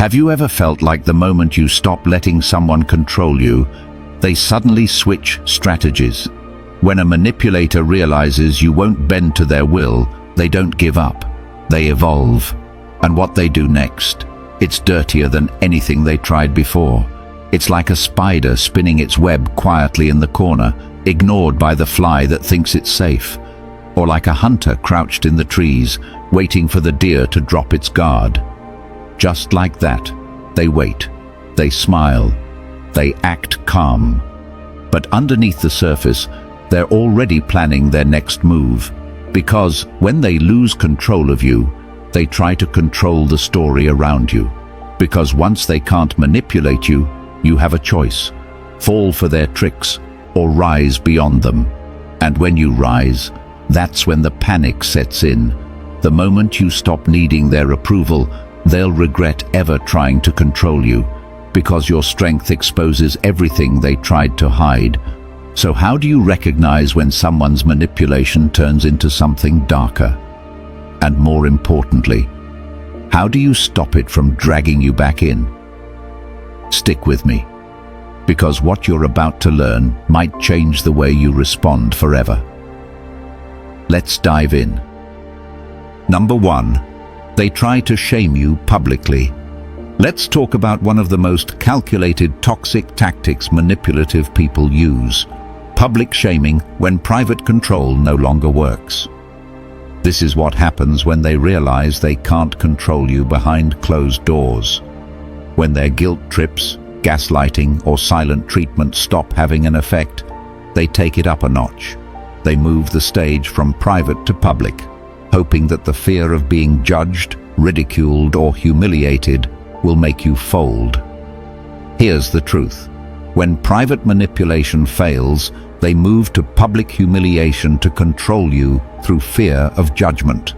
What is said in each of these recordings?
Have you ever felt like the moment you stop letting someone control you, they suddenly switch strategies? When a manipulator realizes you won't bend to their will, they don't give up. They evolve. And what they do next, it's dirtier than anything they tried before. It's like a spider spinning its web quietly in the corner, ignored by the fly that thinks it's safe. Or like a hunter crouched in the trees, waiting for the deer to drop its guard. Just like that, they wait, they smile, they act calm. But underneath the surface, they're already planning their next move. Because when they lose control of you, they try to control the story around you. Because once they can't manipulate you, you have a choice: fall for their tricks or rise beyond them. And when you rise, that's when the panic sets in. The moment you stop needing their approval, they'll regret ever trying to control you, because your strength exposes everything they tried to hide. So how do you recognize when someone's manipulation turns into something darker? And more importantly, how do you stop it from dragging you back in? Stick with me, because what you're about to learn might change the way you respond forever. Let's dive in. Number 1. They try to shame you publicly. Let's talk about one of the most calculated toxic tactics manipulative people use: public shaming when private control no longer works. This is what happens when they realize they can't control you behind closed doors. When their guilt trips, gaslighting, or silent treatment stop having an effect, they take it up a notch. They move the stage from private to public, hoping that the fear of being judged, ridiculed, or humiliated will make you fold. Here's the truth. When private manipulation fails, they move to public humiliation to control you through fear of judgment.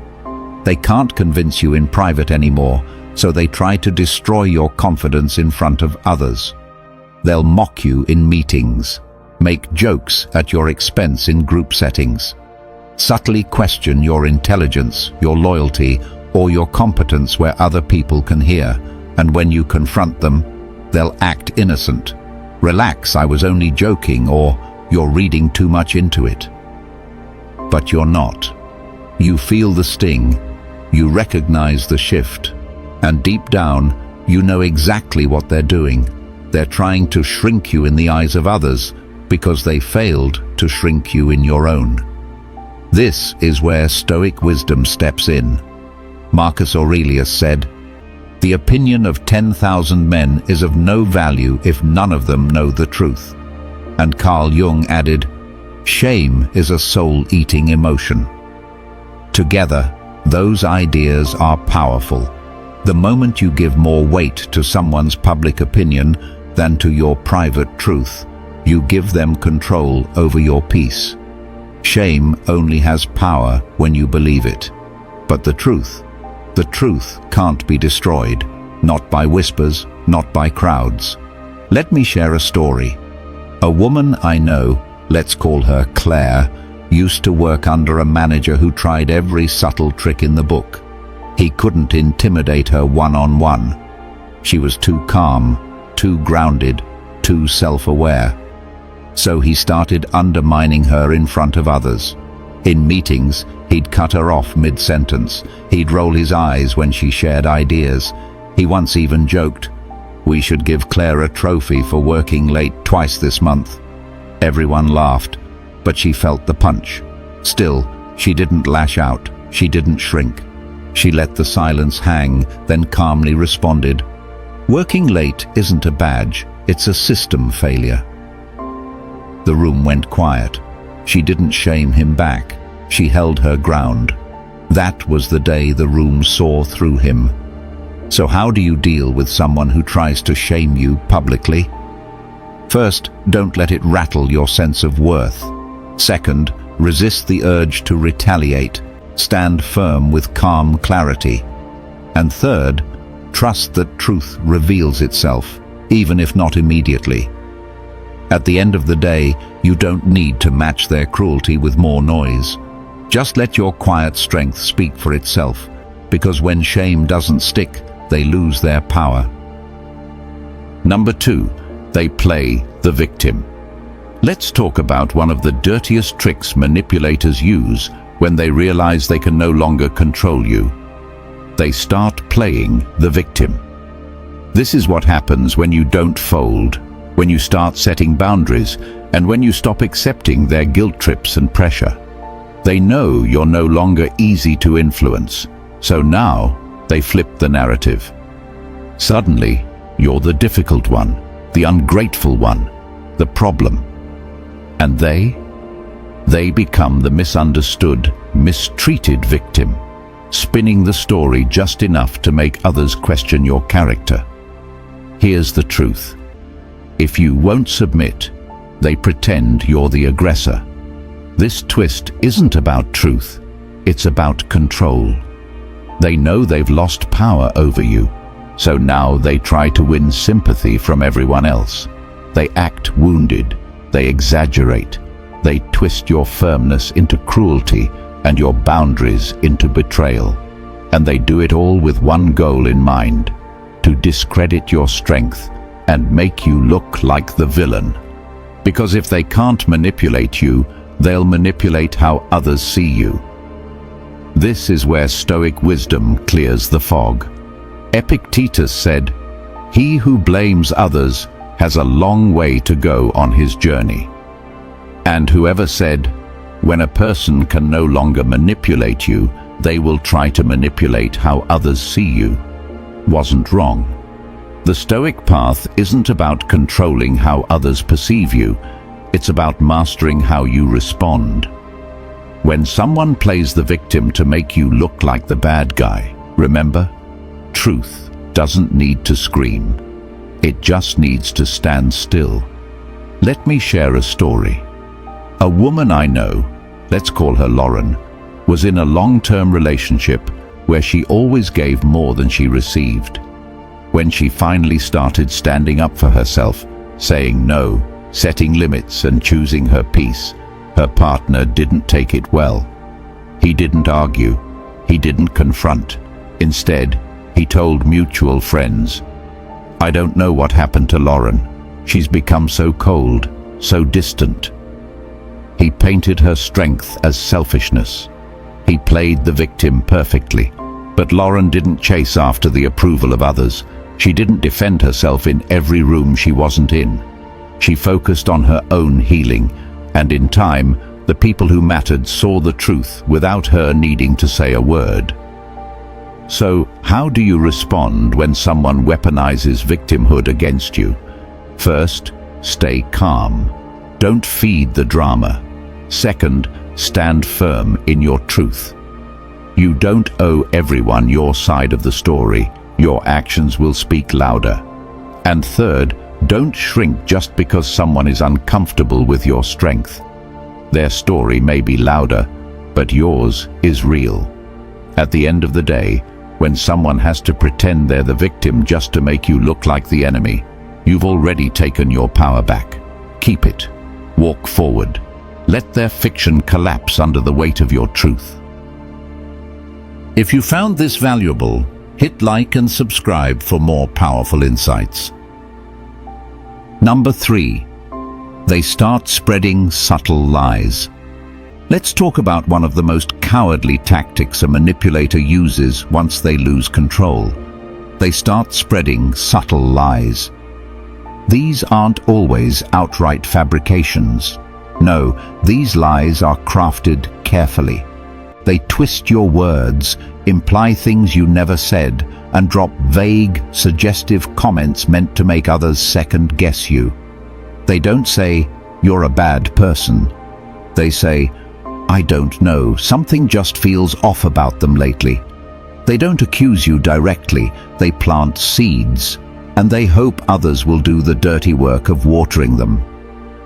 They can't convince you in private anymore, so they try to destroy your confidence in front of others. They'll mock you in meetings, make jokes at your expense in group settings, subtly question your intelligence, your loyalty, or your competence where other people can hear. And when you confront them, they'll act innocent. Relax, I was only joking, or you're reading too much into it. But you're not. You feel the sting, you recognize the shift, and deep down, you know exactly what they're doing. They're trying to shrink you in the eyes of others because they failed to shrink you in your own. This is where Stoic wisdom steps in. Marcus Aurelius said, "The opinion of 10,000 men is of no value if none of them know the truth." And Carl Jung added, "Shame is a soul-eating emotion." Together, those ideas are powerful. The moment you give more weight to someone's public opinion than to your private truth, you give them control over your peace. Shame only has power when you believe it. But the truth can't be destroyed, not by whispers, not by crowds. Let me share a story. A woman I know, let's call her Claire, used to work under a manager who tried every subtle trick in the book. He couldn't intimidate her one-on-one. She was too calm, too grounded, too self-aware. So he started undermining her in front of others. In meetings, he'd cut her off mid-sentence. He'd roll his eyes when she shared ideas. He once even joked, "We should give Claire a trophy for working late twice this month." Everyone laughed, but she felt the punch. Still, she didn't lash out. She didn't shrink. She let the silence hang, then calmly responded, "Working late isn't a badge, it's a system failure." The room went quiet. She didn't shame him back. She held her ground. That was the day the room saw through him. So how do you deal with someone who tries to shame you publicly? First, don't let it rattle your sense of worth. Second, resist the urge to retaliate. Stand firm with calm clarity. And third, trust that truth reveals itself, even if not immediately. At the end of the day, you don't need to match their cruelty with more noise. Just let your quiet strength speak for itself, because when shame doesn't stick, they lose their power. Number 2, they play the victim. Let's talk about one of the dirtiest tricks manipulators use when they realize they can no longer control you. They start playing the victim. This is what happens when you don't fold, when you start setting boundaries, and when you stop accepting their guilt trips and pressure. They know you're no longer easy to influence, so now they flip the narrative. Suddenly, you're the difficult one, the ungrateful one, the problem. And they become the misunderstood, mistreated victim, spinning the story just enough to make others question your character. Here's the truth. If you won't submit, they pretend you're the aggressor. This twist isn't about truth, it's about control. They know they've lost power over you, so now they try to win sympathy from everyone else. They act wounded, they exaggerate, they twist your firmness into cruelty and your boundaries into betrayal. And they do it all with one goal in mind: to discredit your strength and make you look like the villain. Because if they can't manipulate you, they'll manipulate how others see you. This is where Stoic wisdom clears the fog. Epictetus said, "He who blames others has a long way to go on his journey." And whoever said, when a person can no longer manipulate you, they will try to manipulate how others see you, wasn't wrong. The Stoic path isn't about controlling how others perceive you, it's about mastering how you respond. When someone plays the victim to make you look like the bad guy, remember, truth doesn't need to scream. It just needs to stand still. Let me share a story. A woman I know, let's call her Lauren, was in a long-term relationship where she always gave more than she received. When she finally started standing up for herself, saying no, setting limits and choosing her peace, her partner didn't take it well. He didn't argue. He didn't confront. Instead, he told mutual friends, "I don't know what happened to Lauren. She's become so cold, so distant." He painted her strength as selfishness. He played the victim perfectly. But Lauren didn't chase after the approval of others. She didn't defend herself in every room she wasn't in. She focused on her own healing, and in time, the people who mattered saw the truth without her needing to say a word. So, how do you respond when someone weaponizes victimhood against you? First, stay calm. Don't feed the drama. Second, stand firm in your truth. You don't owe everyone your side of the story. Your actions will speak louder. And third, don't shrink just because someone is uncomfortable with your strength. Their story may be louder, but yours is real. At the end of the day, when someone has to pretend they're the victim just to make you look like the enemy, you've already taken your power back. Keep it. Walk forward. Let their fiction collapse under the weight of your truth. If you found this valuable, hit like and subscribe for more powerful insights. Number 3. They start spreading subtle lies. Let's talk about one of the most cowardly tactics a manipulator uses once they lose control. They start spreading subtle lies. These aren't always outright fabrications. No, these lies are crafted carefully. They twist your words, imply things you never said, and drop vague, suggestive comments meant to make others second-guess you. They don't say, "You're a bad person." They say, "I don't know, something just feels off about them lately." They don't accuse you directly, they plant seeds, and they hope others will do the dirty work of watering them.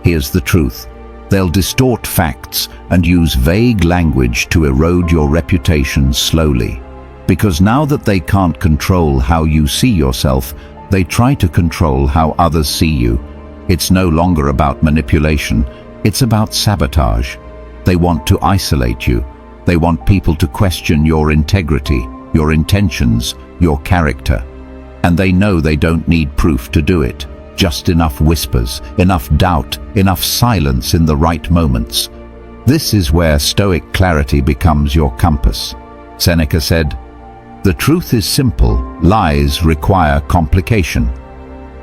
Here's the truth. They'll distort facts and use vague language to erode your reputation slowly. Because now that they can't control how you see yourself, they try to control how others see you. It's no longer about manipulation, it's about sabotage. They want to isolate you. They want people to question your integrity, your intentions, your character. And they know they don't need proof to do it. just enough whispers, enough doubt, enough silence in the right moments. This is where Stoic clarity becomes your compass. Seneca said, "The truth is simple, lies require complication."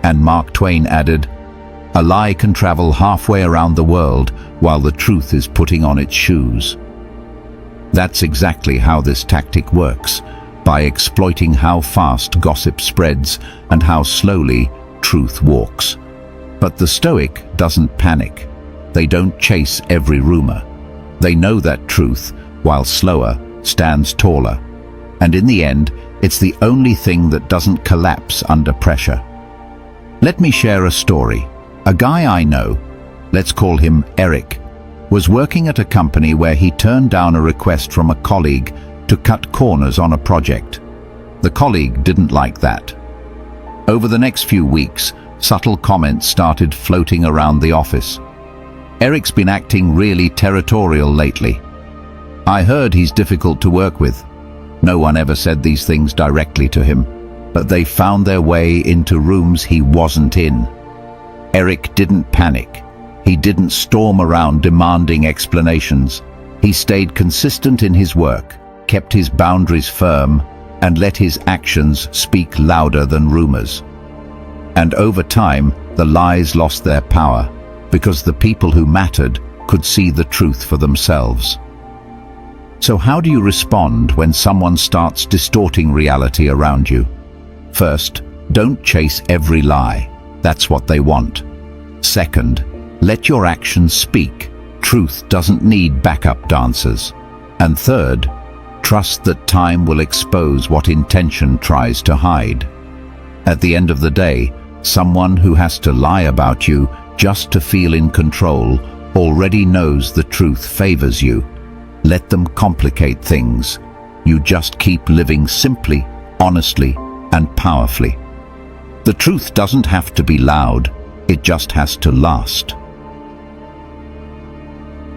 And Mark Twain added, "A lie can travel halfway around the world while the truth is putting on its shoes." That's exactly how this tactic works, by exploiting how fast gossip spreads and how slowly truth walks. But the Stoic doesn't panic. They don't chase every rumor. They know that truth, while slower, stands taller. And in the end, it's the only thing that doesn't collapse under pressure. Let me share a story. A guy I know, let's call him Eric, was working at a company where he turned down a request from a colleague to cut corners on a project. The colleague didn't like that. Over the next few weeks, subtle comments started floating around the office. "Eric's been acting really territorial lately. I heard he's difficult to work with." No one ever said these things directly to him, but they found their way into rooms he wasn't in. Eric didn't panic. He didn't storm around demanding explanations. He stayed consistent in his work, kept his boundaries firm, and let his actions speak louder than rumors. And over time, the lies lost their power, because the people who mattered could see the truth for themselves. So how do you respond when someone starts distorting reality around you? First, don't chase every lie. That's what they want. Second, let your actions speak. Truth doesn't need backup dancers. And third, trust that time will expose what intention tries to hide. At the end of the day, someone who has to lie about you just to feel in control already knows the truth favors you. Let them complicate things. You just keep living simply, honestly, and powerfully. The truth doesn't have to be loud, it just has to last.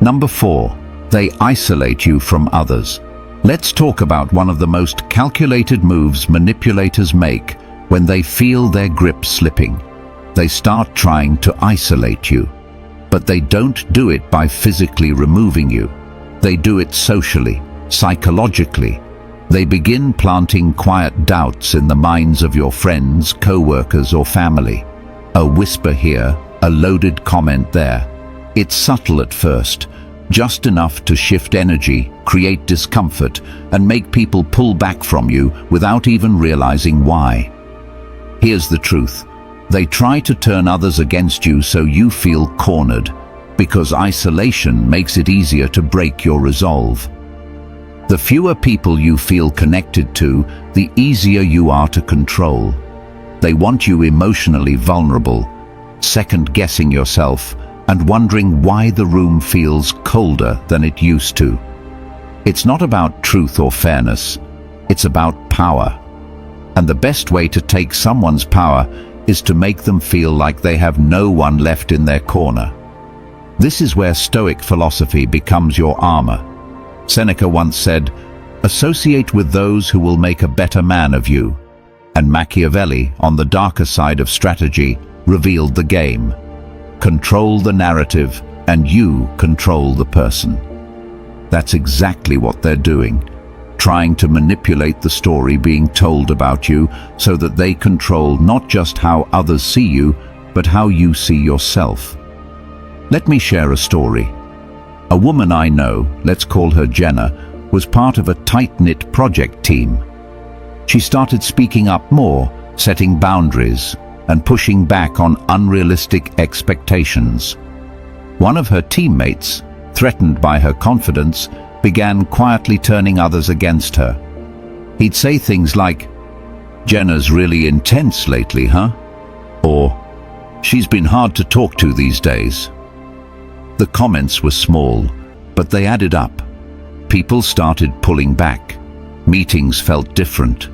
Number 4, they isolate you from others. Let's talk about one of the most calculated moves manipulators make when they feel their grip slipping. They start trying to isolate you. But they don't do it by physically removing you. They do it socially, psychologically. They begin planting quiet doubts in the minds of your friends, co-workers, or family. A whisper here, a loaded comment there. It's subtle at first, just enough to shift energy, create discomfort, and make people pull back from you without even realizing why. Here's the truth. They try to turn others against you so you feel cornered, because isolation makes it easier to break your resolve. The fewer people you feel connected to, the easier you are to control. They want you emotionally vulnerable, second-guessing yourself, and wondering why the room feels colder than it used to. It's not about truth or fairness, it's about power. And the best way to take someone's power is to make them feel like they have no one left in their corner. This is where Stoic philosophy becomes your armor. Seneca once said, "Associate with those who will make a better man of you." And Machiavelli, on the darker side of strategy, revealed the game. Control the narrative, and you control the person. That's exactly what they're doing, trying to manipulate the story being told about you so that they control not just how others see you, but how you see yourself. Let me share a story. A woman I know, let's call her Jenna, was part of a tight-knit project team. She started speaking up more, setting boundaries, and pushing back on unrealistic expectations. One of her teammates, threatened by her confidence, began quietly turning others against her. He'd say things like, "Jenna's really intense lately, huh?" Or, "She's been hard to talk to these days." The comments were small, but they added up. People started pulling back. Meetings felt different.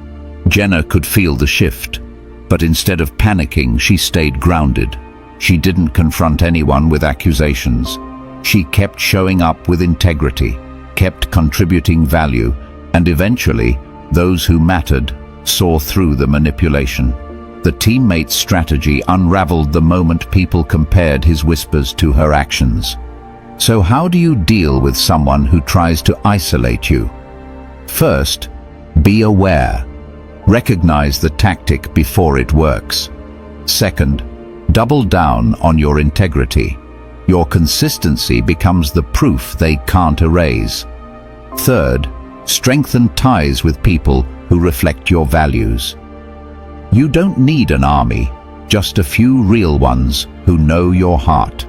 Jenna could feel the shift, but instead of panicking, she stayed grounded. She didn't confront anyone with accusations. She kept showing up with integrity, kept contributing value, and eventually, those who mattered saw through the manipulation. The teammate's strategy unraveled the moment people compared his whispers to her actions. So how do you deal with someone who tries to isolate you? First, be aware. Recognize the tactic before it works. Second, double down on your integrity. Your consistency becomes the proof they can't erase. Third, strengthen ties with people who reflect your values. You don't need an army, just a few real ones who know your heart.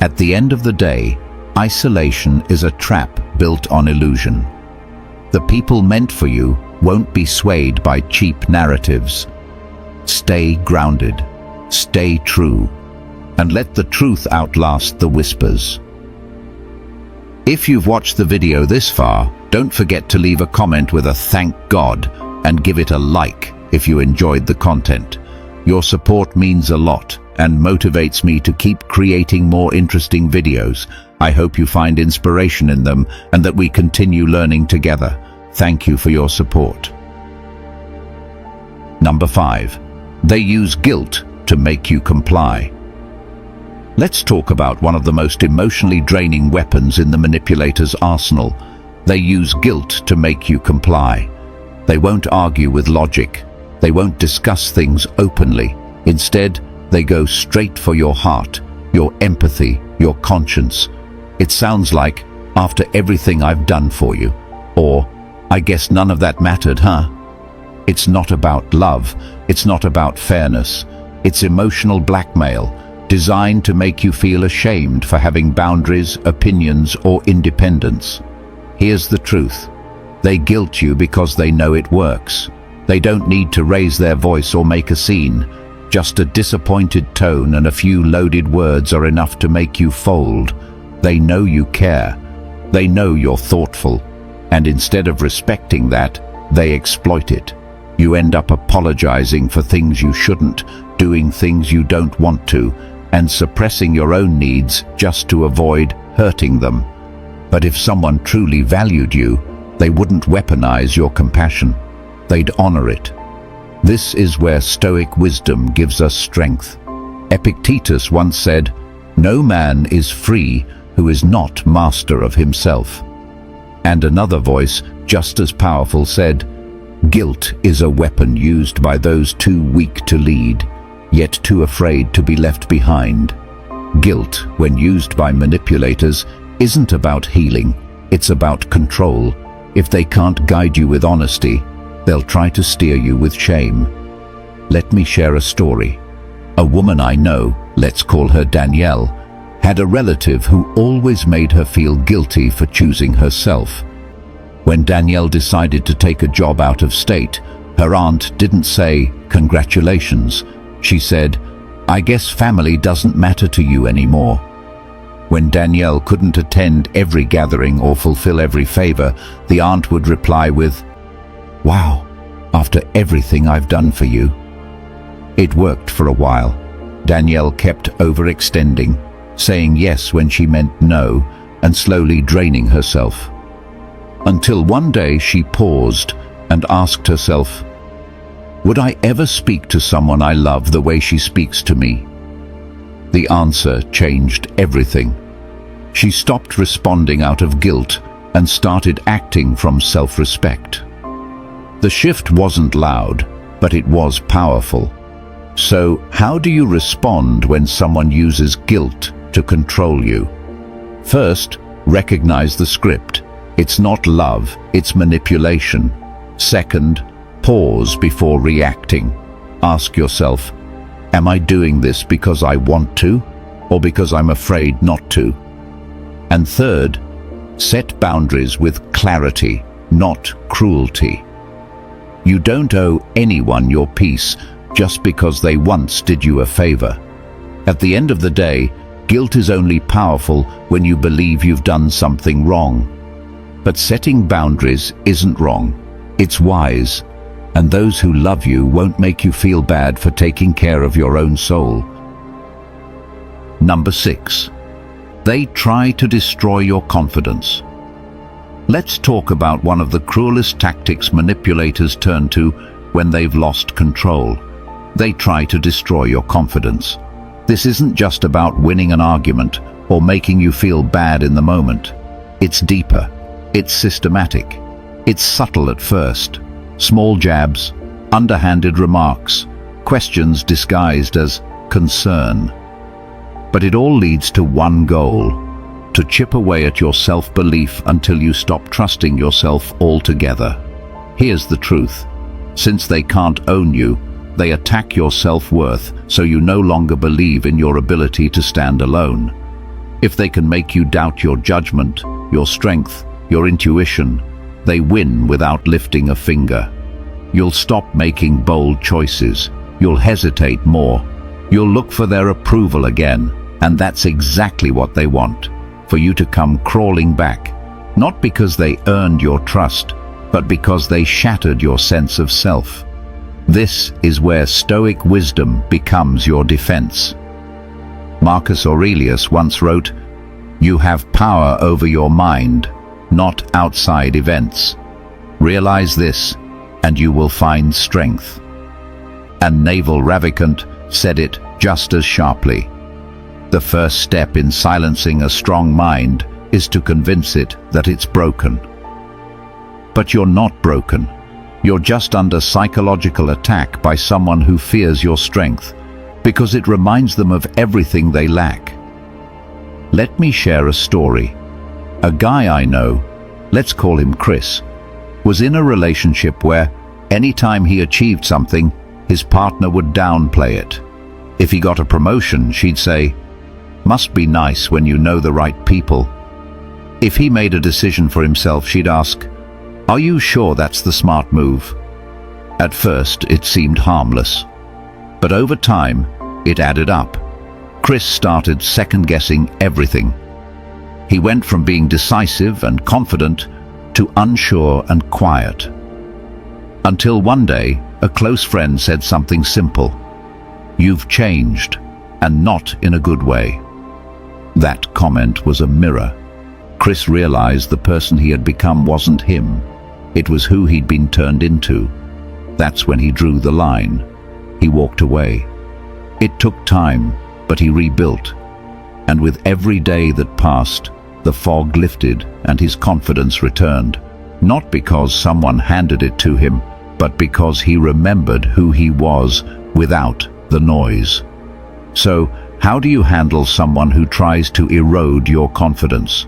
At the end of the day, isolation is a trap built on illusion. The people meant for you won't be swayed by cheap narratives. Stay grounded, stay true, and let the truth outlast the whispers. If you've watched the video this far, don't forget to leave a comment with a thank God and give it a like if you enjoyed the content. Your support means a lot and motivates me to keep creating more interesting videos. I hope you find inspiration in them and that we continue learning together. Thank you for your support. Number 5. They use guilt to make you comply. Let's talk about one of the most emotionally draining weapons in the manipulator's arsenal. They use guilt to make you comply. They won't argue with logic. They won't discuss things openly. Instead, they go straight for your heart, your empathy, your conscience. It sounds like, after everything I've done for you, or, I guess none of that mattered, huh? It's not about love. It's not about fairness. It's emotional blackmail, designed to make you feel ashamed for having boundaries, opinions, or independence. Here's the truth. They guilt you because they know it works. They don't need to raise their voice or make a scene. Just a disappointed tone and a few loaded words are enough to make you fold. They know you care. They know you're thoughtful. And instead of respecting that, they exploit it. You end up apologizing for things you shouldn't, doing things you don't want to, and suppressing your own needs just to avoid hurting them. But if someone truly valued you, they wouldn't weaponize your compassion. They'd honor it. This is where Stoic wisdom gives us strength. Epictetus once said, "No man is free who is not master of himself." And another voice, just as powerful, said, "Guilt is a weapon used by those too weak to lead, yet too afraid to be left behind." Guilt, when used by manipulators, isn't about healing, it's about control. If they can't guide you with honesty, they'll try to steer you with shame. Let me share a story. A woman I know, let's call her Danielle, had a relative who always made her feel guilty for choosing herself. When Danielle decided to take a job out of state, her aunt didn't say, "Congratulations." She said, "I guess family doesn't matter to you anymore." When Danielle couldn't attend every gathering or fulfill every favor, the aunt would reply with, "Wow, after everything I've done for you." It worked for a while. Danielle kept overextending, saying yes when she meant no, and slowly draining herself. Until one day she paused and asked herself, "Would I ever speak to someone I love the way she speaks to me?" The answer changed everything. She stopped responding out of guilt and started acting from self-respect. The shift wasn't loud, but it was powerful. So, how do you respond when someone uses guilt to control you? First, recognize the script. It's not love, it's manipulation. Second, pause before reacting. Ask yourself, am I doing this because I want to, or because I'm afraid not to? And third, set boundaries with clarity, not cruelty. You don't owe anyone your peace just because they once did you a favor. At the end of the day, guilt is only powerful when you believe you've done something wrong. But setting boundaries isn't wrong, it's wise. And those who love you won't make you feel bad for taking care of your own soul. Number 6. They try to destroy your confidence. Let's talk about one of the cruelest tactics manipulators turn to when they've lost control. They try to destroy your confidence. This isn't just about winning an argument or making you feel bad in the moment. It's deeper. It's systematic. It's subtle at first. Small jabs, underhanded remarks, questions disguised as concern. But it all leads to one goal: to chip away at your self-belief until you stop trusting yourself altogether. Here's the truth. Since they can't own you, they attack your self-worth so you no longer believe in your ability to stand alone. If they can make you doubt your judgment, your strength, your intuition, they win without lifting a finger. You'll stop making bold choices. You'll hesitate more. You'll look for their approval again, and that's exactly what they want, for you to come crawling back, not because they earned your trust, but because they shattered your sense of self. This is where Stoic wisdom becomes your defense. Marcus Aurelius once wrote, "You have power over your mind, not outside events. Realize this, and you will find strength." And Naval Ravikant said it just as sharply. The first step in silencing a strong mind is to convince it that it's broken. But you're not broken. You're just under psychological attack by someone who fears your strength, because it reminds them of everything they lack. Let me share a story. A guy I know, let's call him Chris, was in a relationship where anytime he achieved something, his partner would downplay it. If he got a promotion, she'd say, "Must be nice when you know the right people." If he made a decision for himself, she'd ask, "Are you sure that's the smart move?" At first, it seemed harmless. But over time, it added up. Chris started second-guessing everything. He went from being decisive and confident to unsure and quiet. Until one day, a close friend said something simple: "You've changed, and not in a good way." That comment was a mirror. Chris realized the person he had become wasn't him. It was who he'd been turned into. That's when he drew the line. He walked away. It took time, but he rebuilt. And with every day that passed, the fog lifted and his confidence returned. Not because someone handed it to him, but because he remembered who he was without the noise. So, how do you handle someone who tries to erode your confidence?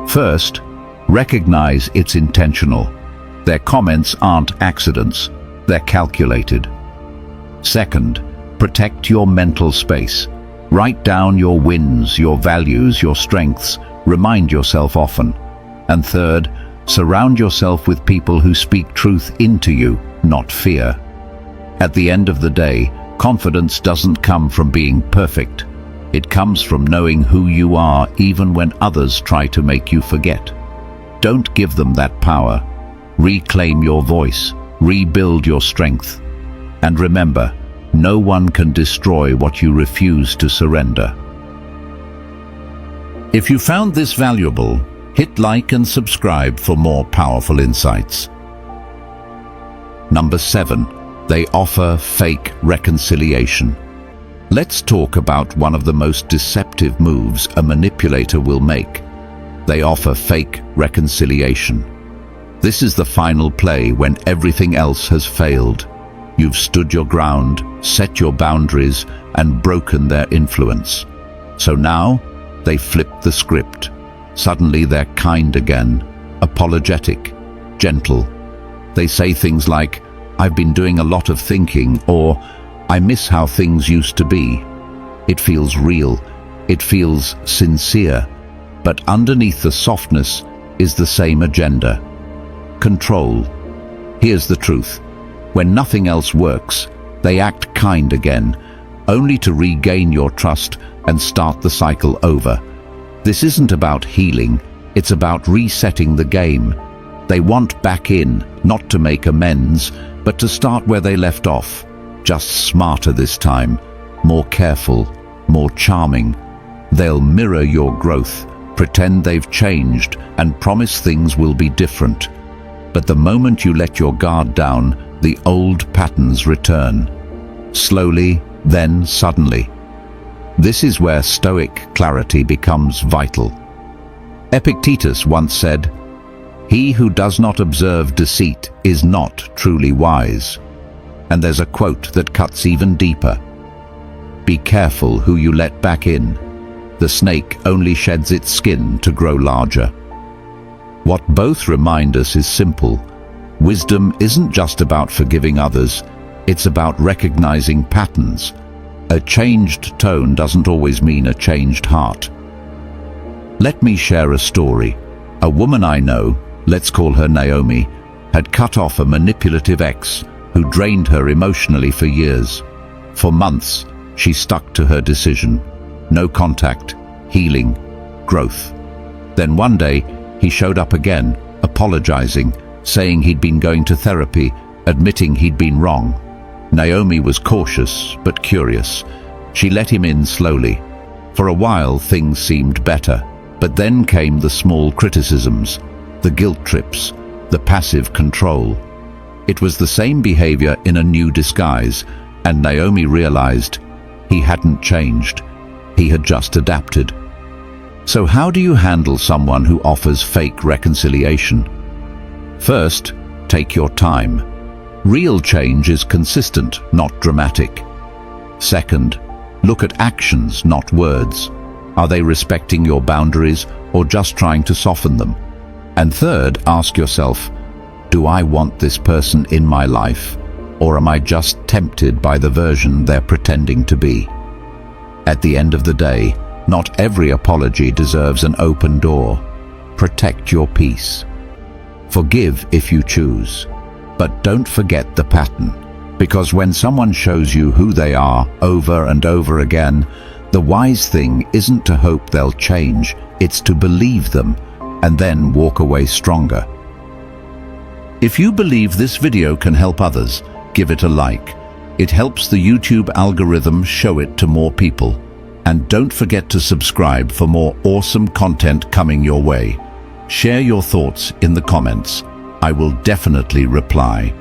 First, recognize it's intentional. Their comments aren't accidents, they're calculated. Second, protect your mental space. Write down your wins, your values, your strengths. Remind yourself often. And third, surround yourself with people who speak truth into you, not fear. At the end of the day, confidence doesn't come from being perfect. It comes from knowing who you are even when others try to make you forget. Don't give them that power. Reclaim your voice. Rebuild your strength. And remember, no one can destroy what you refuse to surrender. If you found this valuable, hit like and subscribe for more powerful insights. Number 7. They offer fake reconciliation. Let's talk about one of the most deceptive moves a manipulator will make. They offer fake reconciliation. This is the final play when everything else has failed. You've stood your ground, set your boundaries, and broken their influence. So now, they flip the script. Suddenly they're kind again, apologetic, gentle. They say things like, "I've been doing a lot of thinking," or "I miss how things used to be." It feels real, it feels sincere, but underneath the softness is the same agenda: control. Here's the truth. When nothing else works, they act kind again, only to regain your trust and start the cycle over. This isn't about healing, it's about resetting the game. They want back in, not to make amends, but to start where they left off. Just smarter this time, more careful, more charming. They'll mirror your growth, pretend they've changed, and promise things will be different. But the moment you let your guard down, the old patterns return. slowly, then suddenly. This is where Stoic clarity becomes vital. Epictetus once said, "He who does not observe deceit is not truly wise." And there's a quote that cuts even deeper. "Be careful who you let back in. The snake only sheds its skin to grow larger." What both remind us is simple. Wisdom isn't just about forgiving others, it's about recognizing patterns. A changed tone doesn't always mean a changed heart. Let me share a story. A woman I know, let's call her Naomi, had cut off a manipulative ex who drained her emotionally for years. For months, she stuck to her decision. No contact, healing, growth. Then one day, he showed up again, apologizing, saying he'd been going to therapy, admitting he'd been wrong. Naomi was cautious but curious. She let him in slowly. For a while, things seemed better, but then came the small criticisms, the guilt trips, the passive control. It was the same behavior in a new disguise, and Naomi realized he hadn't changed. He had just adapted. So how do you handle someone who offers fake reconciliation? First, take your time. Real change is consistent, not dramatic. Second, look at actions, not words. Are they respecting your boundaries or just trying to soften them? And third, ask yourself, do I want this person in my life, or am I just tempted by the version they're pretending to be? At the end of the day, not every apology deserves an open door. Protect your peace. Forgive if you choose, but don't forget the pattern, because when someone shows you who they are over and over again, the wise thing isn't to hope they'll change, it's to believe them and then walk away stronger. If you believe this video can help others, give it a like. It helps the YouTube algorithm show it to more people. And don't forget to subscribe for more awesome content coming your way. Share your thoughts in the comments. I will definitely reply.